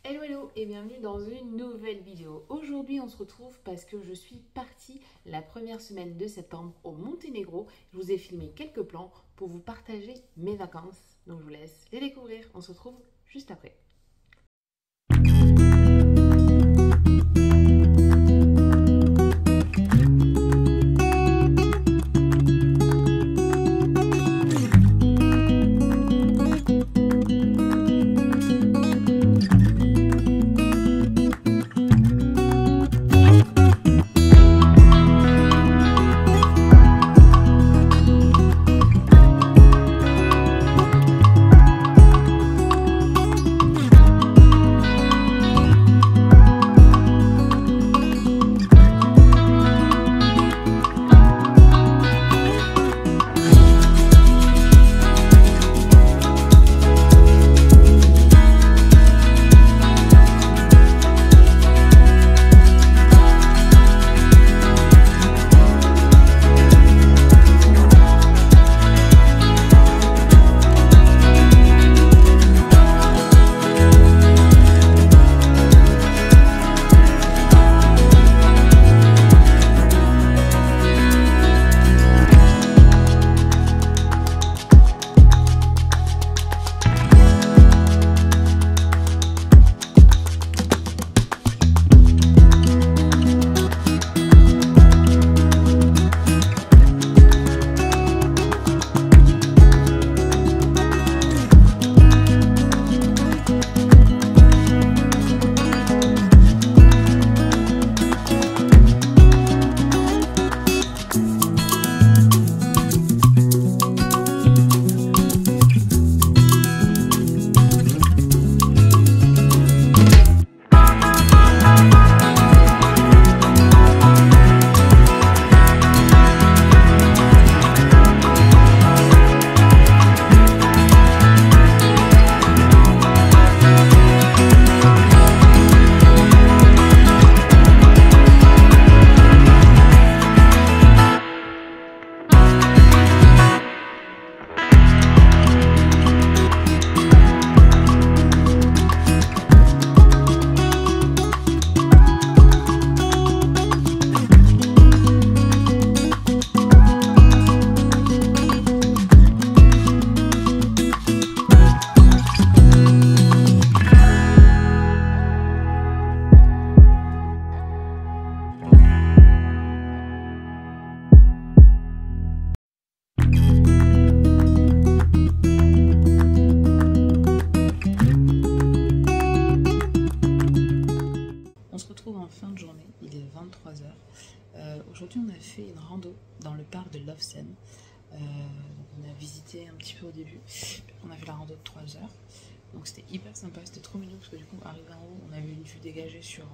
Hello hello et bienvenue dans une nouvelle vidéo. Aujourd'hui on se retrouve parce que je suis partie la première semaine de septembre au Monténégro. Je vous ai filmé quelques plans pour vous partager mes vacances. Donc je vous laisse les découvrir. On se retrouve juste après. En fin de journée, il est 23h. Aujourd'hui on a fait une rando dans le parc de Lovesen. On a visité un petit peu au début, on a fait la rando de 3 heures, donc c'était hyper sympa, c'était trop mignon parce que du coup arrivé en haut on avait une vue dégagée sur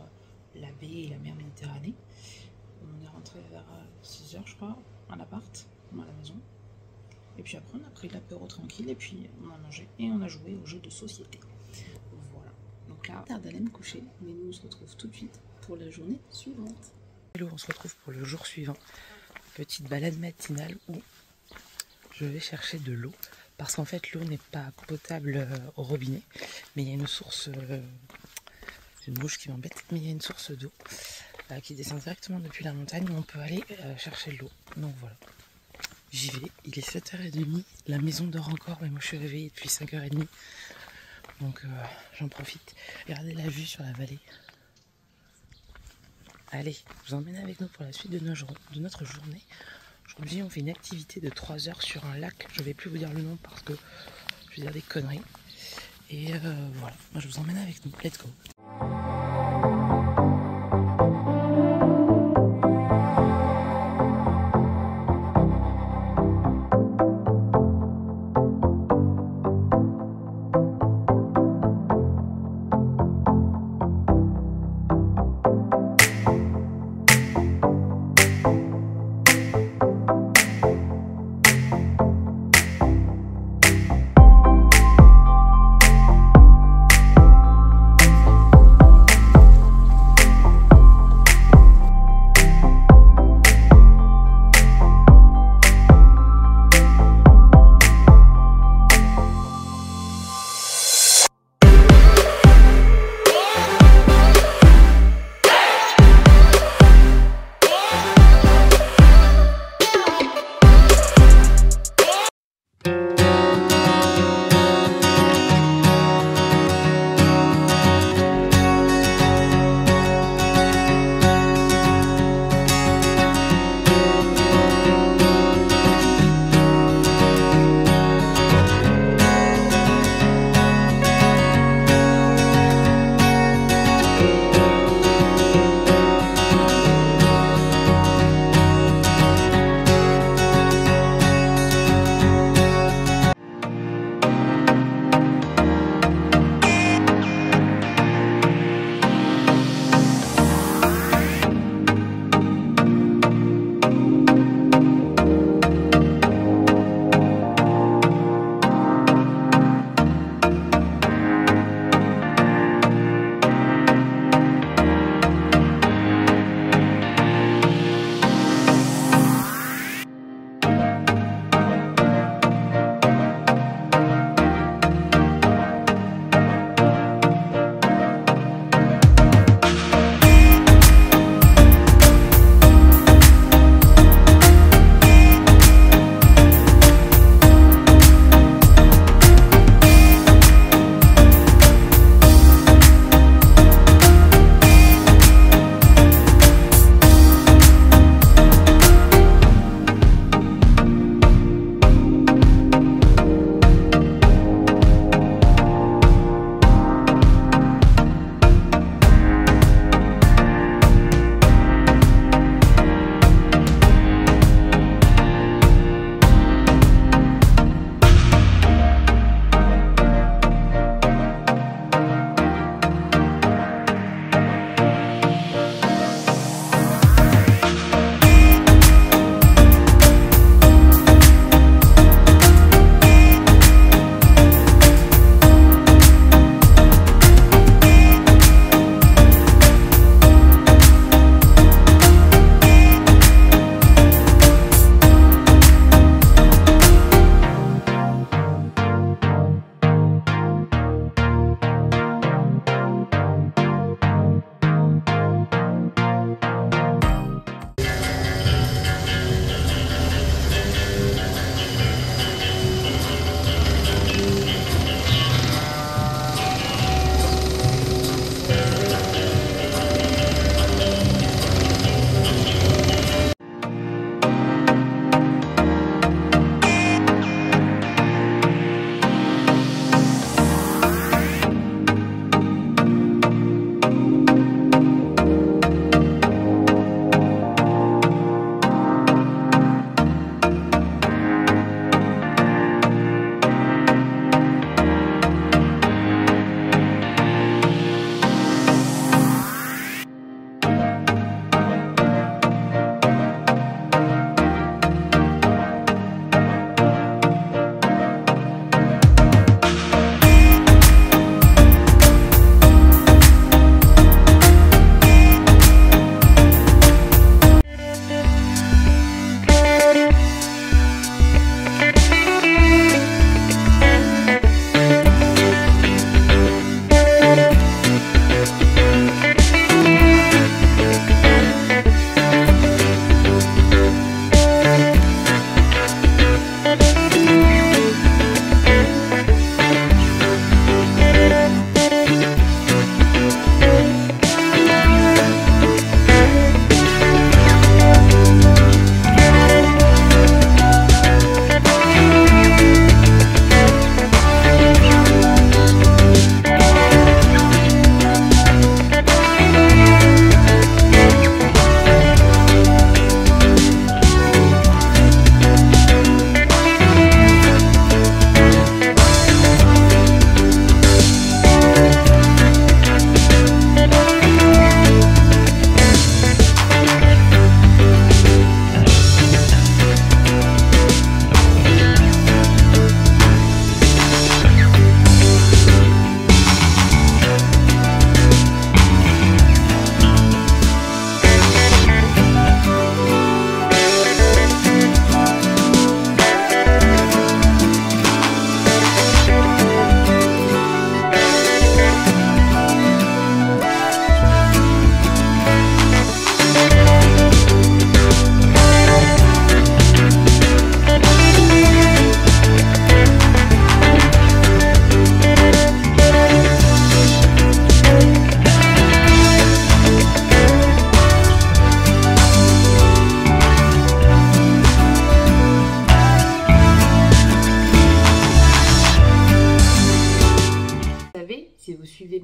la baie et la mer Méditerranée. On est rentré vers 6h je crois à l'appart, à la maison, et puis après on a pris l'apéro tranquille et puis on a mangé et on a joué aux jeux de société. Voilà, donc là tarde à aller me coucher, mais nous on se retrouve tout de suite pour la journée suivante. Hello, on se retrouve pour le jour suivant. Petite balade matinale où je vais chercher de l'eau parce qu'en fait l'eau n'est pas potable au robinet, mais il y a une source, c'est une mouche qui m'embête, mais il y a une source d'eau qui descend directement depuis la montagne où on peut aller chercher de l'eau. Donc voilà, j'y vais. Il est 7h30, la maison dort encore, mais moi je suis réveillée depuis 5h30, donc j'en profite. Regardez la vue sur la vallée. Allez, je vous emmène avec nous pour la suite de notre journée. Aujourd'hui, on fait une activité de 3 heures sur un lac. Je ne vais plus vous dire le nom parce que je vais dire des conneries. Et voilà, moi je vous emmène avec nous. Let's go!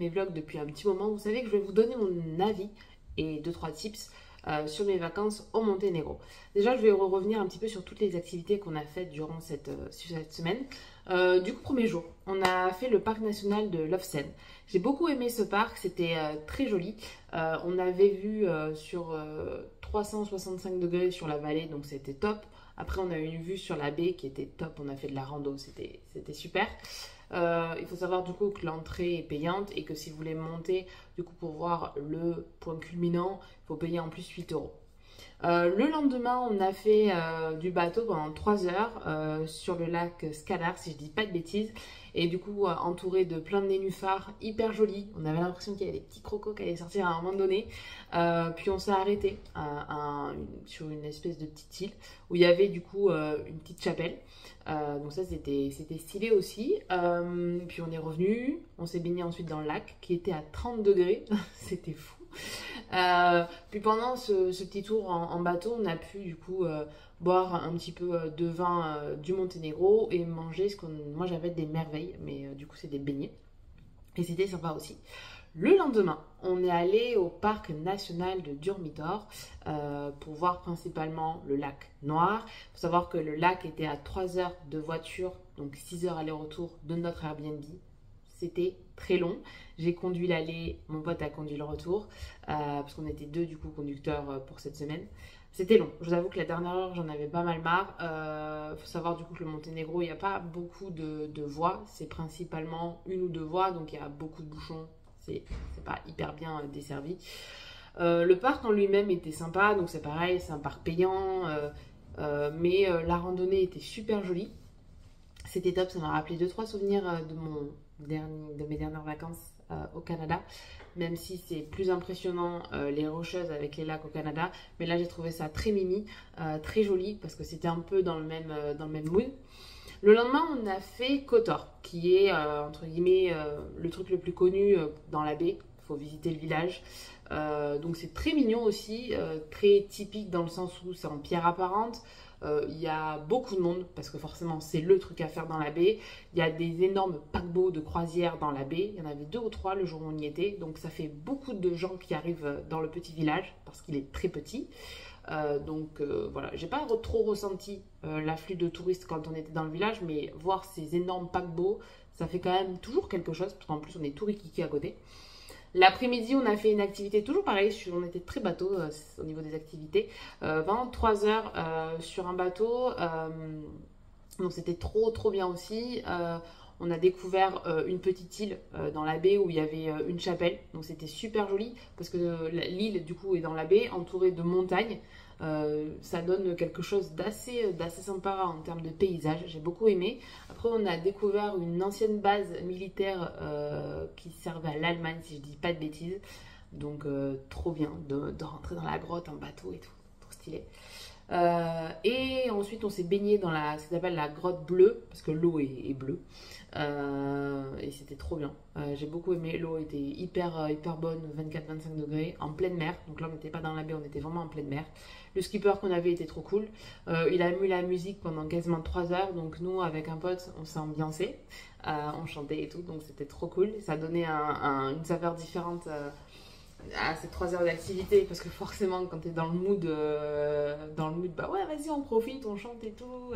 mes vlogs depuis un petit moment, vous savez que je vais vous donner mon avis et 2-3 tips sur mes vacances au Monténégro. Déjà, je vais revenir un petit peu sur toutes les activités qu'on a faites durant cette semaine. Du coup, premier jour, on a fait le parc national de Lofoten. J'ai beaucoup aimé ce parc, c'était très joli. On avait vu sur 365 degrés sur la vallée, donc c'était top. Après, on a eu une vue sur la baie qui était top, on a fait de la rando, c'était super. Il faut savoir du coup que l'entrée est payante et que si vous voulez monter du coup pour voir le point culminant, il faut payer en plus 8 euros. Le lendemain, on a fait du bateau pendant 3 heures sur le lac Skadar, si je dis pas de bêtises. Et du coup, entouré de plein de nénuphars, hyper jolis. On avait l'impression qu'il y avait des petits crocos qui allaient sortir à un moment donné. Puis on s'est arrêté sur une espèce de petite île où il y avait du coup une petite chapelle. Donc ça, c'était stylé aussi. Puis on est revenu, on s'est baigné ensuite dans le lac qui était à 30 degrés. C'était fou. Puis pendant ce petit tour en bateau, on a pu du coup boire un petit peu de vin du Monténégro et manger moi j'avais des merveilles, mais du coup c'est des beignets et c'était sympa aussi. Le lendemain, on est allé au parc national de Durmitor pour voir principalement le lac Noir. Il faut savoir que le lac était à 3 heures de voiture, donc 6 heures aller-retour de notre Airbnb. C'était très long. J'ai conduit l'aller, mon pote a conduit le retour, parce qu'on était 2 du coup conducteurs pour cette semaine. C'était long. Je vous avoue que la dernière heure, j'en avais pas mal marre. Faut savoir du coup que le Monténégro, il n'y a pas beaucoup de voies. C'est principalement 1 ou 2 voies, donc il y a beaucoup de bouchons. C'est pas hyper bien desservi. Le parc en lui-même était sympa, donc c'est pareil, c'est un parc payant, mais la randonnée était super jolie. C'était top, ça m'a rappelé 2-3 souvenirs de mes dernières vacances au Canada, même si c'est plus impressionnant les Rocheuses avec les lacs au Canada, mais là j'ai trouvé ça très mimi, très joli parce que c'était un peu dans le même mood. Le lendemain, on a fait Kotor, qui est entre guillemets le truc le plus connu dans la baie. Il faut visiter le village. Donc c'est très mignon aussi, très typique dans le sens où c'est en pierre apparente. Il y a beaucoup de monde parce que forcément c'est le truc à faire dans la baie. Il y a des énormes paquebots de croisière dans la baie. Il y en avait 2 ou 3 le jour où on y était. Donc ça fait beaucoup de gens qui arrivent dans le petit village parce qu'il est très petit. Voilà, j'ai pas trop ressenti l'afflux de touristes quand on était dans le village, mais voir ces énormes paquebots, ça fait quand même toujours quelque chose, parce qu'en plus on est tout rikiki à côté. L'après-midi, on a fait une activité toujours pareil, on était très bateau au niveau des activités, vraiment 3 heures sur un bateau, donc c'était trop bien aussi. On a découvert une petite île dans la baie où il y avait une chapelle. Donc c'était super joli parce que l'île du coup est dans la baie entourée de montagnes. Ça donne quelque chose d'assez sympa en termes de paysage. J'ai beaucoup aimé. Après on a découvert une ancienne base militaire qui servait à l'Allemagne si je dis pas de bêtises. Donc trop bien de rentrer dans la grotte en bateau et tout. Trop stylé. Et ensuite on s'est baigné dans ce qui s'appelle la grotte bleue parce que l'eau est bleue et c'était trop bien. J'ai beaucoup aimé, l'eau était hyper bonne, 24-25 degrés en pleine mer, donc là on n'était pas dans la baie, on était vraiment en pleine mer. Le skipper qu'on avait était trop cool, il a mis la musique pendant quasiment 3 heures, donc nous avec un pote on s'est ambiancé, on chantait et tout, donc c'était trop cool, ça donnait une saveur différente à ces 3 heures d'activité parce que forcément quand t'es dans le mood bah ouais vas-y on profite, on chante et tout,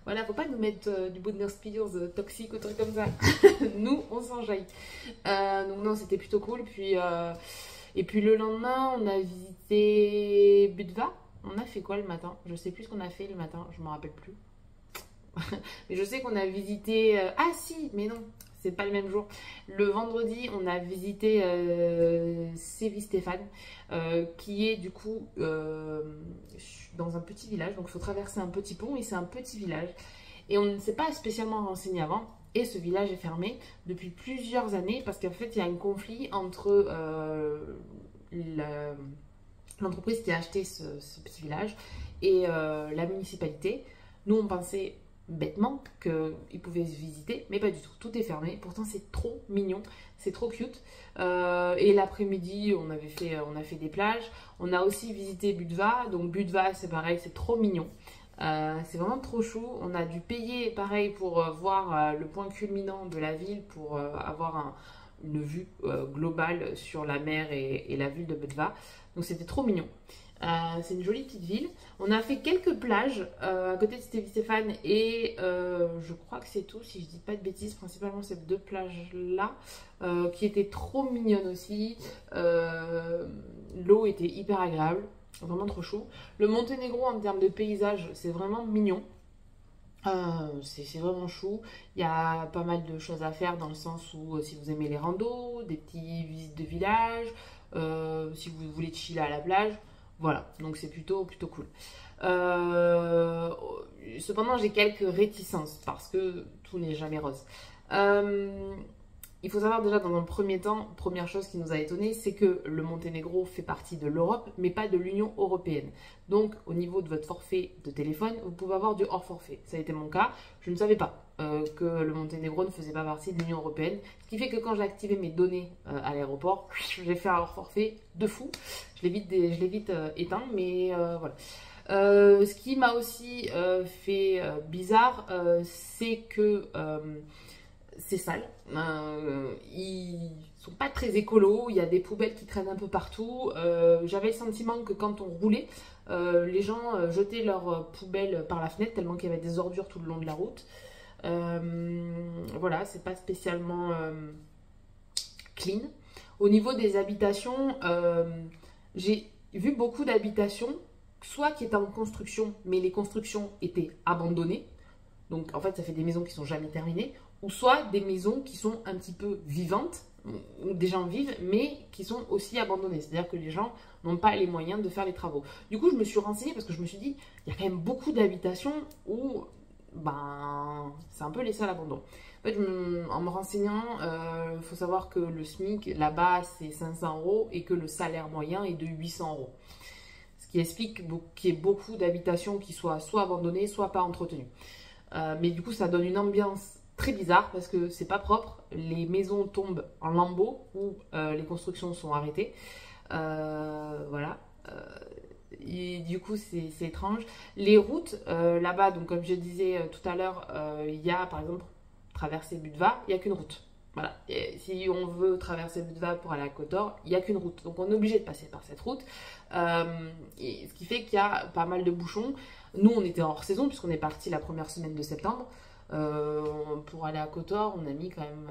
voilà, faut pas nous mettre du Britney Spears toxique ou truc comme ça. Nous on s'enjaille, donc non c'était plutôt cool. Et puis le lendemain on a visité Budva. On a fait quoi le matin? Je sais plus ce qu'on a fait le matin, je me rappelle plus. Mais je sais qu'on a visité ah si mais non, c'est pas le même jour. Le vendredi, on a visité Séville-Stéphane, qui est du coup dans un petit village. Donc il faut traverser un petit pont et c'est un petit village. Et on ne s'est pas spécialement renseigné avant. Et ce village est fermé depuis plusieurs années parce qu'en fait, il y a un conflit entre l'entreprise qui a acheté ce petit village et la municipalité. Nous, on pensait bêtement qu'ils pouvaient se visiter, mais pas du tout, tout est fermé, pourtant c'est trop mignon, c'est trop cute. Et l'après-midi on a fait des plages, on a aussi visité Budva, donc Budva c'est pareil, c'est trop mignon, c'est vraiment trop chou. On a dû payer pareil pour voir le point culminant de la ville, pour avoir une vue globale sur la mer et la ville de Budva. Donc c'était trop mignon. C'est une jolie petite ville. On a fait quelques plages à côté de Stéphane et je crois que c'est tout, si je dis pas de bêtises, principalement ces 2 plages-là qui étaient trop mignonnes aussi. L'eau était hyper agréable, vraiment trop chou. Le Monténégro en termes de paysage, c'est vraiment mignon. C'est vraiment chou. Il y a pas mal de choses à faire dans le sens où si vous aimez les randos, des petites visites de village, si vous voulez chiller à la plage. Voilà, donc c'est plutôt cool. Cependant, j'ai quelques réticences parce que tout n'est jamais rose. Il faut savoir déjà dans un premier temps, première chose qui nous a étonné, c'est que le Monténégro fait partie de l'Europe, mais pas de l'Union européenne. Donc, au niveau de votre forfait de téléphone, vous pouvez avoir du hors forfait. Ça a été mon cas. Je ne savais pas que le Monténégro ne faisait pas partie de l'Union européenne. Ce qui fait que quand j'ai activé mes données à l'aéroport, j'ai fait un hors forfait de fou. Je l'ai vite éteint, mais voilà. Ce qui m'a aussi fait bizarre, c'est que c'est sale. Ils sont pas très écolos. Il y a des poubelles qui traînent un peu partout. J'avais le sentiment que quand on roulait, les gens jetaient leurs poubelles par la fenêtre tellement qu'il y avait des ordures tout le long de la route. Voilà, c'est pas spécialement clean. Au niveau des habitations, j'ai vu beaucoup d'habitations, soit qui étaient en construction, mais les constructions étaient abandonnées. Donc en fait, ça fait des maisons qui sont jamais terminées, ou soit des maisons qui sont un petit peu vivantes, où des gens vivent, mais qui sont aussi abandonnées. C'est-à-dire que les gens n'ont pas les moyens de faire les travaux. Du coup, je me suis renseignée parce que je me suis dit, il y a quand même beaucoup d'habitations où c'est un peu laissé à l'abandon. En fait, en me renseignant, il faut savoir que le SMIC, là-bas, c'est 500 € et que le salaire moyen est de 800 €. Ce qui explique qu'il y ait beaucoup d'habitations qui soient soit abandonnées, soit pas entretenues. Mais du coup, ça donne une ambiance très bizarre parce que c'est pas propre. Les maisons tombent en lambeaux ou les constructions sont arrêtées. Voilà. Et du coup, c'est étrange. Les routes, là-bas, donc comme je disais tout à l'heure, il y a par exemple traverser Budva, il n'y a qu'une route. Voilà. Et si on veut traverser Budva pour aller à Kotor, il n'y a qu'une route. Donc on est obligé de passer par cette route. Et ce qui fait qu'il y a pas mal de bouchons. Nous, on était hors saison puisqu'on est parti la première semaine de septembre. Pour aller à Kotor, on a mis quand même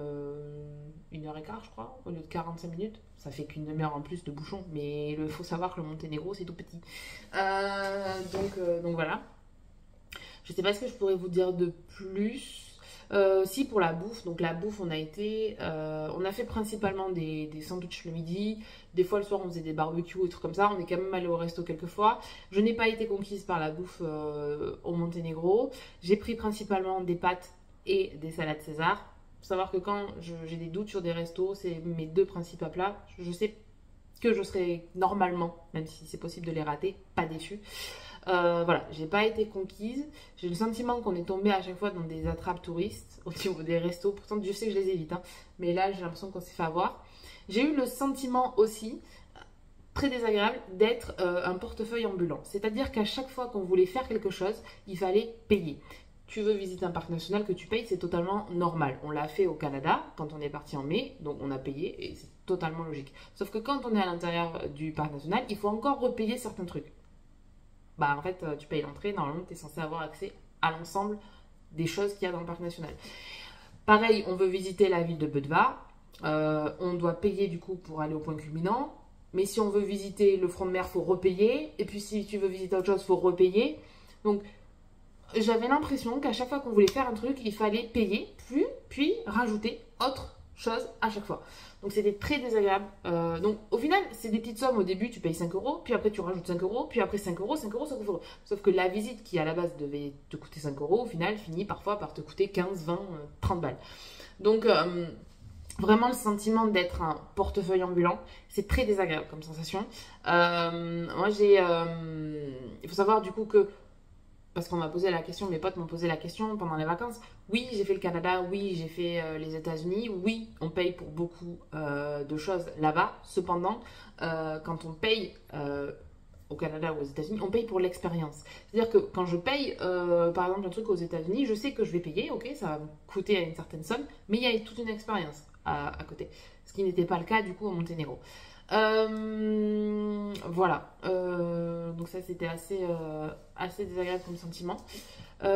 1h15, je crois, au lieu de 45 minutes. Ça fait qu'une demi-heure en plus de bouchon, mais il faut savoir que le Monténégro, c'est tout petit. Donc voilà. Je sais pas ce que je pourrais vous dire de plus. Si, pour la bouffe. Donc la bouffe, on a fait principalement des sandwichs le midi. Des fois le soir on faisait des barbecues et trucs comme ça. On est quand même allé au resto quelques fois. Je n'ai pas été conquise par la bouffe au Monténégro. J'ai pris principalement des pâtes et des salades César. Faut savoir que quand j'ai des doutes sur des restos, c'est mes 2 principaux plats. Je sais que je serai normalement, même si c'est possible de les rater, pas déçue. Voilà, j'ai pas été conquise. J'ai le sentiment qu'on est tombé à chaque fois dans des attrapes touristes au niveau des restos. Pourtant, je sais que je les évite, hein, mais là, j'ai l'impression qu'on s'est fait avoir. J'ai eu le sentiment aussi, très désagréable, d'être un portefeuille ambulant. C'est-à-dire qu'à chaque fois qu'on voulait faire quelque chose, il fallait payer. Tu veux visiter un parc national, que tu payes, c'est totalement normal. On l'a fait au Canada quand on est parti en mai, donc on a payé et c'est totalement logique. Sauf que quand on est à l'intérieur du parc national, il faut encore repayer certains trucs. En fait, tu payes l'entrée, normalement, tu es censé avoir accès à l'ensemble des choses qu'il y a dans le parc national. Pareil, on veut visiter la ville de Budva. On doit payer du coup pour aller au point culminant. Mais si on veut visiter le front de mer, il faut repayer. Et puis si tu veux visiter autre chose, il faut repayer. Donc, j'avais l'impression qu'à chaque fois qu'on voulait faire un truc, il fallait payer, puis rajouter autre chose à chaque fois. Donc c'était très désagréable. Donc au final, c'est des petites sommes. Au début, tu payes 5 €, puis après tu rajoutes 5 €, puis après 5 €, 5 €, 5 €. Sauf que la visite qui à la base devait te coûter 5 €, au final finit parfois par te coûter 15, 20, 30 balles. Donc vraiment le sentiment d'être un portefeuille ambulant, c'est très désagréable comme sensation. Moi il faut savoir du coup que, parce qu'on m'a posé la question, mes potes m'ont posé la question pendant les vacances. Oui, j'ai fait le Canada, oui, j'ai fait les États-Unis, oui, on paye pour beaucoup de choses là-bas. Cependant, quand on paye au Canada ou aux États-Unis, on paye pour l'expérience. C'est-à-dire que quand je paye, par exemple, un truc aux États-Unis, je sais que je vais payer, ok, ça va me coûter à une certaine somme, mais il y a toute une expérience. à côté. Ce qui n'était pas le cas du coup au Monténégro. Voilà. Donc ça c'était assez désagréable comme sentiment. Nous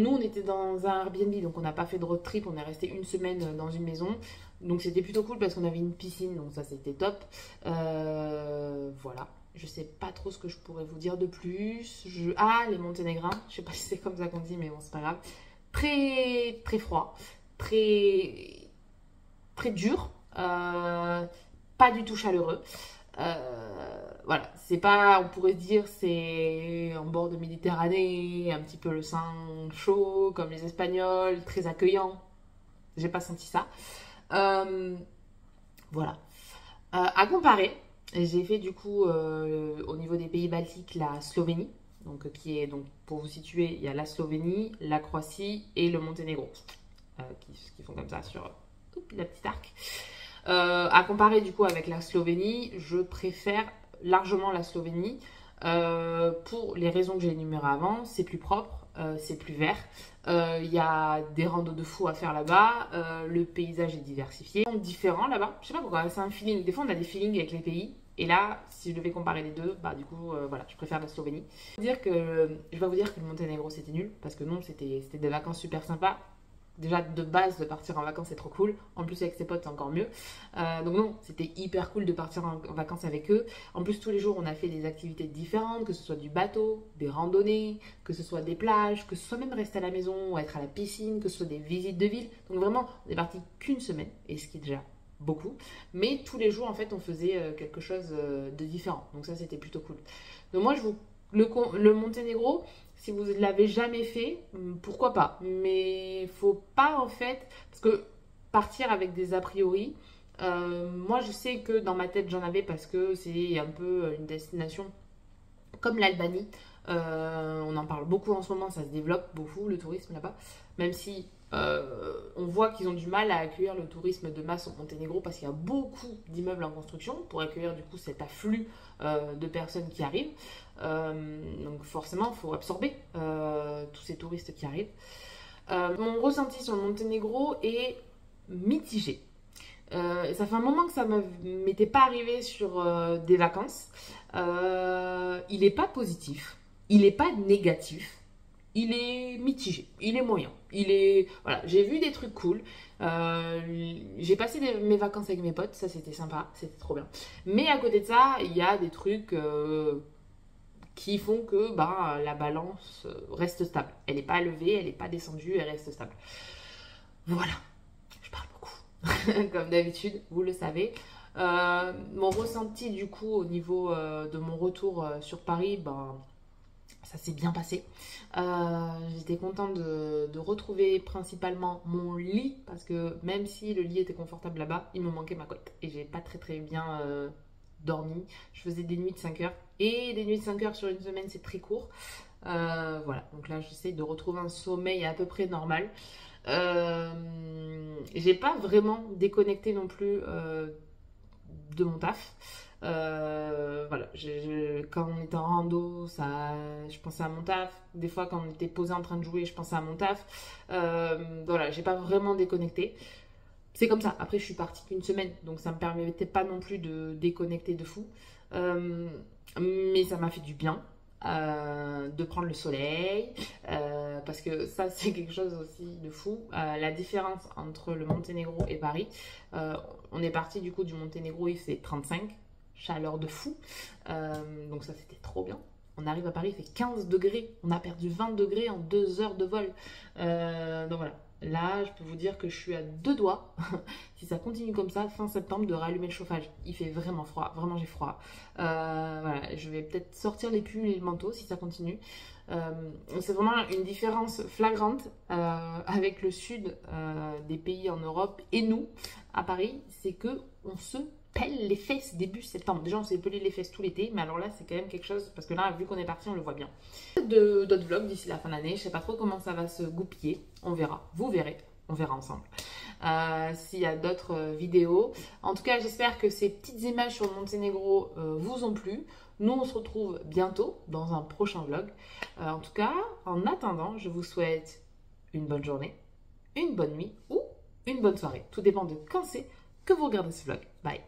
on était dans un Airbnb, donc on n'a pas fait de road trip, on est resté une semaine dans une maison. Donc c'était plutôt cool parce qu'on avait une piscine, donc ça c'était top. Voilà. Je sais pas trop ce que je pourrais vous dire de plus. Ah, les Monténégrins, je sais pas si c'est comme ça qu'on dit, mais bon, c'est pas grave. Très, très froid, très, très dur, pas du tout chaleureux. Voilà, c'est pas, on pourrait dire, c'est en bord de Méditerranée, un petit peu le sang chaud, comme les Espagnols, très accueillant. J'ai pas senti ça. Voilà. À comparer, j'ai fait du coup au niveau des pays baltiques la Slovénie, donc qui est donc pour vous situer, il y a la Slovénie, la Croatie et le Monténégro qui font comme ça sur la petite arc. À comparer du coup avec la Slovénie, je préfère largement la Slovénie pour les raisons que j'ai énumérées avant. C'est plus propre, c'est plus vert. Il y a des randos de fou à faire là-bas. Le paysage est diversifié. Différent là-bas. Je sais pas pourquoi, c'est un feeling. Des fois, on a des feelings avec les pays. Et là, si je devais comparer les deux, bah du coup, voilà, je préfère la Slovénie. Je vais vous dire que le Monténégro, c'était nul. Parce que non, c'était des vacances super sympas. Déjà, de base, de partir en vacances, c'est trop cool. En plus, avec ses potes, c'est encore mieux. Donc non, c'était hyper cool de partir en vacances avec eux. En plus, tous les jours, on a fait des activités différentes, que ce soit du bateau, des randonnées, que ce soit des plages, que ce soit même rester à la maison ou être à la piscine, que ce soit des visites de ville. Donc vraiment, on est parti qu'une semaine, et ce qui est déjà beaucoup. Mais tous les jours, en fait, on faisait quelque chose de différent. Donc ça, c'était plutôt cool. Donc moi, le Monténégro, si vous ne l'avez jamais fait, pourquoi pas. Mais faut pas en fait, parce que partir avec des a priori, moi je sais que dans ma tête j'en avais parce que c'est un peu une destination comme l'Albanie. On en parle beaucoup en ce moment, ça se développe beaucoup le tourisme là-bas, même si on voit qu'ils ont du mal à accueillir le tourisme de masse au Monténégro parce qu'il y a beaucoup d'immeubles en construction pour accueillir du coup cet afflux de personnes qui arrivent. Donc forcément, il faut absorber tous ces touristes qui arrivent. Mon ressenti sur le Monténégro est mitigé. Ça fait un moment que ça ne m'était pas arrivé sur des vacances. Il n'est pas positif, il n'est pas négatif. Il est mitigé, il est moyen. Voilà, j'ai vu des trucs cool. J'ai passé mes vacances avec mes potes, ça c'était sympa, c'était trop bien. Mais à côté de ça, il y a des trucs qui font que la balance reste stable. Elle n'est pas levée, elle n'est pas descendue, elle reste stable. Voilà, je parle beaucoup, comme d'habitude, vous le savez. Mon ressenti du coup au niveau de mon retour sur Paris, ça s'est bien passé. J'étais contente de retrouver principalement mon lit parce que même si le lit était confortable là-bas, il me manquait ma couette et j'ai pas très bien dormi. Je faisais des nuits de 5 heures et des nuits de 5 heures sur une semaine, c'est très court. Voilà, donc là j'essaie de retrouver un sommeil à peu près normal. J'ai pas vraiment déconnecté non plus de mon taf. Voilà, quand on était en rando, je pensais à mon taf. Des fois, quand on était posé en train de jouer, je pensais à mon taf. Voilà, j'ai pas vraiment déconnecté. C'est comme ça. Après, je suis partie qu'une semaine, donc ça me permettait pas non plus de déconnecter de fou. Mais ça m'a fait du bien. De prendre le soleil parce que ça c'est quelque chose aussi de fou, la différence entre le Monténégro et Paris. On est parti du coup du Monténégro, il fait 35, chaleur de fou, donc ça c'était trop bien. On arrive à Paris, il fait 15 degrés, on a perdu 20 degrés en 2 heures de vol, donc voilà. Là, je peux vous dire que je suis à 2 doigts, si ça continue comme ça, fin septembre, de rallumer le chauffage. Il fait vraiment froid, vraiment j'ai froid. Voilà, je vais peut-être sortir les pulls et le manteau si ça continue. C'est vraiment une différence flagrante avec le sud des pays en Europe et nous, à Paris, c'est que on se pèle les fesses début septembre. Déjà, on s'est pelé les fesses tout l'été, mais alors là, c'est quand même quelque chose, parce que là, vu qu'on est parti, on le voit bien. D'autres vlogs d'ici la fin d'année, je sais pas trop comment ça va se goupiller, on verra, vous verrez, on verra ensemble. S'il y a d'autres vidéos. En tout cas, j'espère que ces petites images sur le Monténégro vous ont plu. Nous, on se retrouve bientôt dans un prochain vlog. En tout cas, en attendant, je vous souhaite une bonne journée, une bonne nuit ou une bonne soirée. Tout dépend de quand c'est que vous regardez ce vlog. Bye.